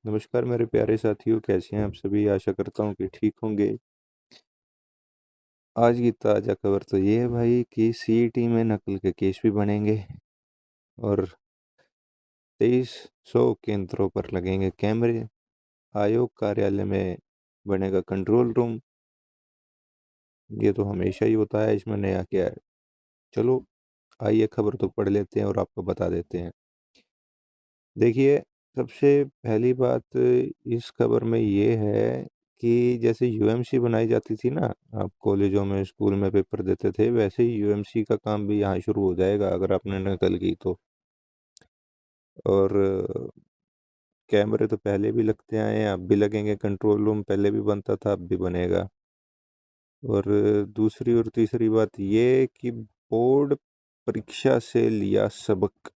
नमस्कार मेरे प्यारे साथियों, कैसे हैं आप सभी? आशा करता हूँ कि ठीक होंगे। आज की ताज़ा खबर तो ये है भाई कि सीईटी में नकल के केस भी बनेंगे और 2300 केंद्रों पर लगेंगे कैमरे। आयोग कार्यालय में बनेगा कंट्रोल रूम। ये तो हमेशा ही होता है, इसमें नया क्या है? चलो आइए खबर तो पढ़ लेते हैं और आपको बता देते हैं। देखिए, सबसे पहली बात इस खबर में ये है कि जैसे यूएमसी बनाई जाती थी ना, आप कॉलेजों में स्कूल में पेपर देते थे, वैसे ही यूएमसी का काम भी यहाँ शुरू हो जाएगा अगर आपने नकल की तो। और कैमरे तो पहले भी लगते आए हैं, अब भी लगेंगे। कंट्रोल रूम पहले भी बनता था, अब भी बनेगा। और दूसरी और तीसरी बात ये कि बोर्ड परीक्षा से लिया सबक।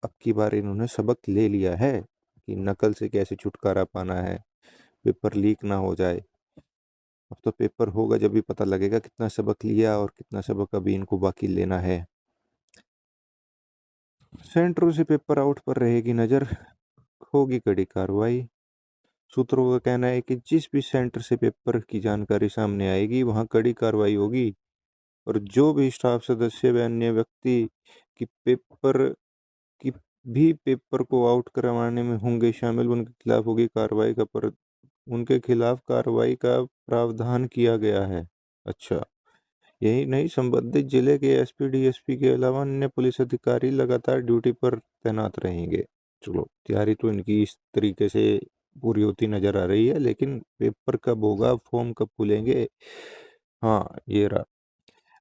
अब की बार इन्होंने सबक ले लिया है कि नकल से कैसे छुटकारा पाना है, पेपर लीक ना हो जाए। अब तो पेपर होगा जब भी पता लगेगा कितना सबक लिया और कितना सबक अभी इनको बाकी लेना है। सेंटरों से पेपर आउट पर रहेगी नजर, होगी कड़ी कार्रवाई। सूत्रों का कहना है कि जिस भी सेंटर से पेपर की जानकारी सामने आएगी वहां कड़ी कार्रवाई होगी और जो भी स्टाफ सदस्य व अन्य व्यक्ति की पेपर की भी पेपर को आउट करवाने में होंगे शामिल, उनके खिलाफ कार्रवाई का प्रावधान किया गया है। अच्छा, यही नहीं, संबंधित जिले के एसपी डीएसपी के अलावा अन्य पुलिस अधिकारी लगातार ड्यूटी पर तैनात रहेंगे। चलो, तैयारी तो इनकी इस तरीके से पूरी होती नजर आ रही है, लेकिन पेपर कब होगा, फॉर्म कब खुलेंगे? हाँ, ये रहा।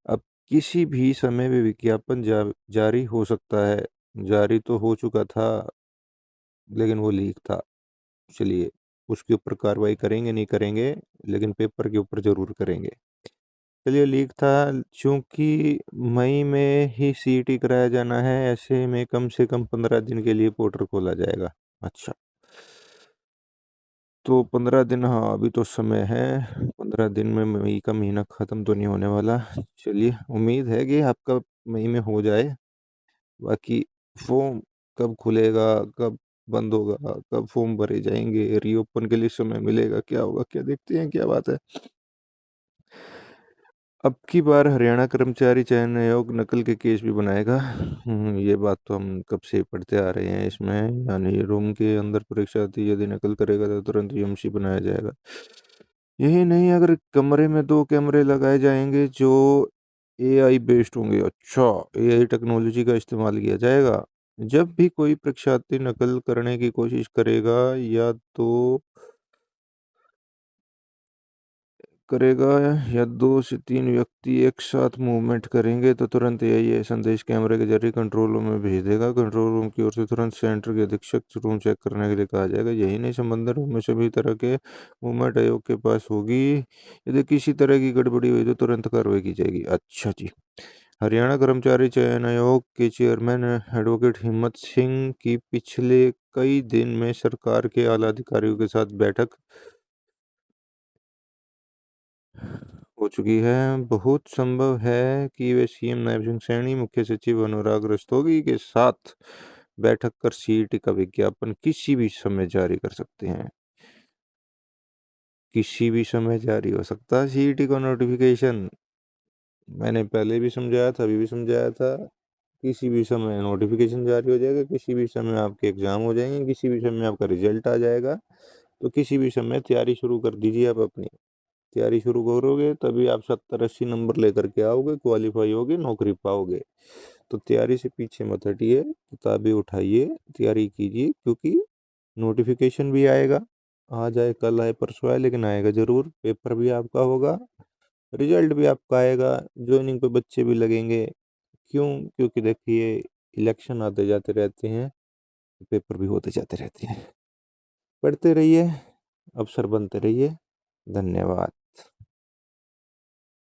अब किसी भी समय भी विज्ञापन जारी हो सकता है। जारी तो हो चुका था, लेकिन वो लीक था। चलिए, उसके ऊपर कार्रवाई करेंगे नहीं करेंगे, लेकिन पेपर के ऊपर जरूर करेंगे। चलिए, लीक था। चूंकि मई में ही सीईटी कराया जाना है, ऐसे में कम से कम 15 दिन के लिए पोर्टल खोला जाएगा। अच्छा, तो 15 दिन, हाँ अभी तो समय है। 15 दिन में मई का महीना खत्म तो नहीं होने वाला। चलिए, उम्मीद है कि आपका मई में हो जाए। बाकी फॉर्म कब खुलेगा, कब बंद होगा, कब फॉर्म भरे जाएंगे, रीओपन के लिए समय मिलेगा, क्या होगा, क्या देखते हैं क्या बात है। अब की बार हरियाणा कर्मचारी चयन आयोग नकल के केस भी बनाएगा। ये बात तो हम कब से पढ़ते आ रहे हैं इसमें। यानी रूम के अंदर परीक्षा थी, यदि नकल करेगा तो तुरंत यूएमसी बनाया जाएगा। यही नहीं, अगर कमरे में 2 कैमरे लगाए जाएंगे जो एआई बेस्ड होंगे। अच्छा, एआई टेक्नोलॉजी का इस्तेमाल किया जाएगा। जब भी कोई परीक्षार्थी नकल करने की कोशिश करेगा करेगा या 2 से 3 व्यक्ति एक साथ मूवमेंट करेंगे तो तुरंत एआई संदेश कैमरे के जरिए कंट्रोल रूम में भेज देगा। कंट्रोल रूम की ओर से तुरंत सेंटर के अधीक्षक रूम चेक करने के लिए कहा जाएगा। यही नहीं, संबंधित रूम में सभी तरह के मूवमेंट आयोग के पास होगी। यदि किसी तरह की गड़बड़ी हुई तो तुरंत कार्रवाई की जाएगी। अच्छा जी। हरियाणा कर्मचारी चयन आयोग के चेयरमैन एडवोकेट हिम्मत सिंह की पिछले कई दिन में सरकार के आला अधिकारियों के साथ बैठक हो चुकी है। बहुत संभव है कि वे सीएम नायब सिंह सैनी, मुख्य सचिव अनुराग रस्तोगी के साथ बैठक कर सीईटी का विज्ञापन किसी भी समय जारी कर सकते हैं। किसी भी समय जारी हो सकता है सीईटी का नोटिफिकेशन। मैंने पहले भी समझाया था, अभी भी समझाया था। किसी भी समय नोटिफिकेशन जारी हो जाएगा, किसी भी समय आपके एग्जाम हो जाएंगे, किसी भी समय आपका रिजल्ट आ जाएगा। तो किसी भी समय तैयारी शुरू कर दीजिए। आप अपनी तैयारी शुरू करोगे तभी आप 70-80 नंबर लेकर के आओगे, क्वालिफाई होगे, नौकरी पाओगे। तो तैयारी से पीछे मत हटिए, किताबें उठाइए, तैयारी कीजिए, क्योंकि नोटिफिकेशन भी आएगा। आज आए कल आए परसों आए, लेकिन आएगा जरूर। पेपर भी आपका होगा, रिजल्ट भी आपका आएगा, ज्वाइनिंग पे बच्चे भी लगेंगे। क्यों? क्योंकि देखिए, इलेक्शन आते जाते रहते हैं, पेपर भी होते जाते रहते हैं। पढ़ते रहिए, अफसर बनते रहिए। धन्यवाद।